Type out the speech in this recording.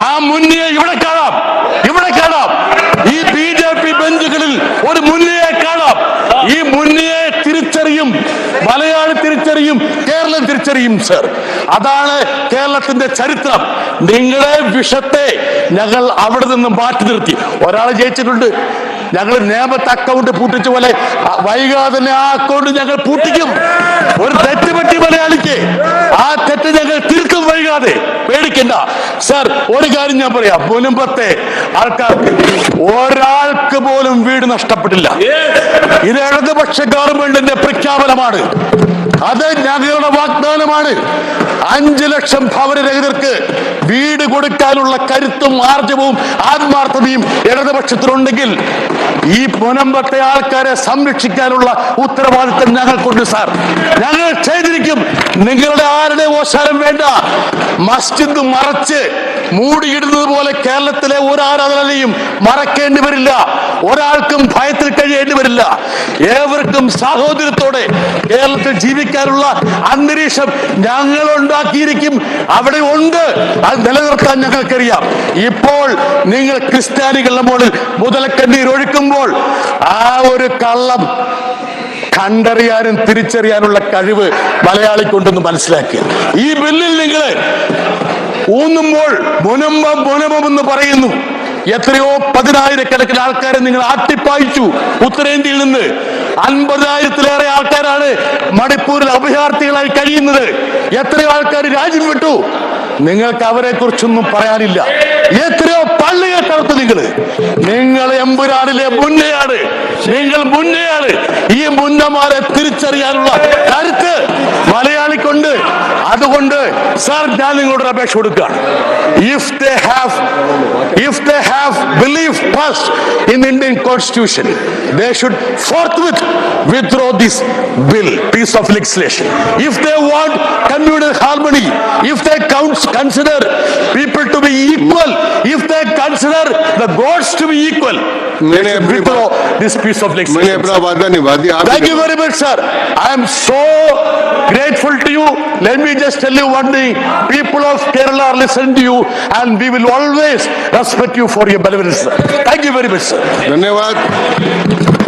ആ മുന്നയെ ഇവിടെ കാണാം. ഈ BJP ബെഞ്ചുകളിൽ ഒരു മുന്നയെ കാണാം. ഈ മുന്നയെ തിരിച്ചറിയും, മലയാളി തിരിച്ചറിയും, കേരളം തിരിച്ചറിയും സർ. അതാണ് കേരളത്തിന്റെ ചരിത്രം. നിങ്ങളെ വിഷത്തെ ഞങ്ങൾ അവിടെ നിന്ന് മാറ്റി നിർത്തി. ഒരാൾ ജയിച്ചിട്ടുണ്ട്, ഞങ്ങൾ നിയമത്തെ അക്കൗണ്ട് പൂട്ടിച്ച പോലെ വൈകാതെ തന്നെ ആ അക്കൗണ്ട് ഞങ്ങൾ പൂട്ടിക്കും. ഒരു തെറ്റ് പറ്റി മലയാളിക്ക്, ആ തെറ്റ് ഞങ്ങൾ തിരുത്തും വൈകാതെ, പേടിക്കണ്ട സർ. ഒരു കാര്യം ഞാൻ പറയാം, മുൻപത്തെ ആൾക്കാർക്ക് ഒരാൾക്ക് പോലും വീട് നഷ്ടപ്പെട്ടില്ല. ഇത് ഇടതുപക്ഷ ഗവൺമെന്റിന്റെ പ്രഖ്യാപനമാണ്, അത് ഞങ്ങളുടെ വാഗ്ദാനമാണ്. 5 ലക്ഷം ഭവനരഹിതർക്ക് വീട് കൊടുക്കാനുള്ള കരുത്തും ആർജവവും ആത്മാർത്ഥതയും ഇടതുപക്ഷത്തിനുണ്ടെങ്കിൽ ഈ മുനമ്പത്തെ ആൾക്കാരെ സംരക്ഷിക്കാനുള്ള ഉത്തരവാദിത്തം ഞങ്ങൾക്കുണ്ട് സാർ. ഞങ്ങൾ ചെയ്തിരിക്കും. നിങ്ങളുടെ ആരുടെ ഓശാരം വേണ്ട. മസ്ജിദ് മറച്ച് മൂടിയിടുന്നത് പോലെ കേരളത്തിലെ ഒരു ആരാധനയും മറക്കേണ്ടി വരില്ല. ഒരാൾക്കും ഭയത്തിൽ കഴിയേണ്ടി വരില്ല. ഏവർക്കും സാഹോദര്യത്തോടെ കേരളത്തിൽ ജീവിക്കാനുള്ള അന്തരീക്ഷം ഞങ്ങൾ ഉണ്ടാക്കിയിരിക്കും. അവിടെ ഉണ്ട്, അത് നിലനിർത്താൻ ഞങ്ങൾക്കറിയാം. ഇപ്പോൾ നിങ്ങൾ ക്രിസ്ത്യാനികളുടെ മുകളിൽ മുതലക്കണ്ണീർ ഒഴുക്കുമ്പോൾ ആ ഒരു കള്ളം കണ്ടറിയാനും തിരിച്ചറിയാനുള്ള കഴിവ് മലയാളിക്കൊണ്ടെന്ന് മനസ്സിലാക്കുക. ഈ ബില്ലിൽ നിങ്ങൾ ഊന്നുമ്പോൾ മുനമ്പം എന്ന് പറയുന്നു. എത്രയോ 10,000-കണക്കിന് ആൾക്കാരെ നിങ്ങൾ ആട്ടിപ്പായിച്ചു. ഉത്തരേന്ത്യയിൽ നിന്ന് 50,000-ലേറെ ആൾക്കാരാണ് മണിപ്പൂരിൽ അഭയാർത്ഥികളായി കഴിയുന്നത്. എത്രയോ ആൾക്കാർ രാജ്യം വിട്ടു. നിങ്ങൾക്ക് അവരെ കുറിച്ചൊന്നും പറയാനില്ല. എത്രയോ പള്ളികൾ തകർത്തു. നിങ്ങൾ എമ്പുരാനിലെ മുന്നയാണ്. നിങ്ങൾ മുന്നയാണ്. ഈ മുന്നമാരെ തിരിച്ചറിയാനുള്ള കരുത്ത് മലയാളിക്കുണ്ട്. അതുകൊണ്ട് സാർ, ഞാൻ നിങ്ങളുടെ അപേക്ഷ കൊടുക്കുകയാണ്. If they have belief first in the Indian Constitution, they should forthwith withdraw this bill, piece of legislation. If they want communal harmony, if they consider people to be equal, if they consider the gods to be equal, they should withdraw this piece of legislation. Thank you very much, sir. I am so grateful to you. Let me just tell you one thing. People of Kerala are listening to you, and we will always respect you for your benevolence, sir. Thank you very much, sir. धन्यवाद.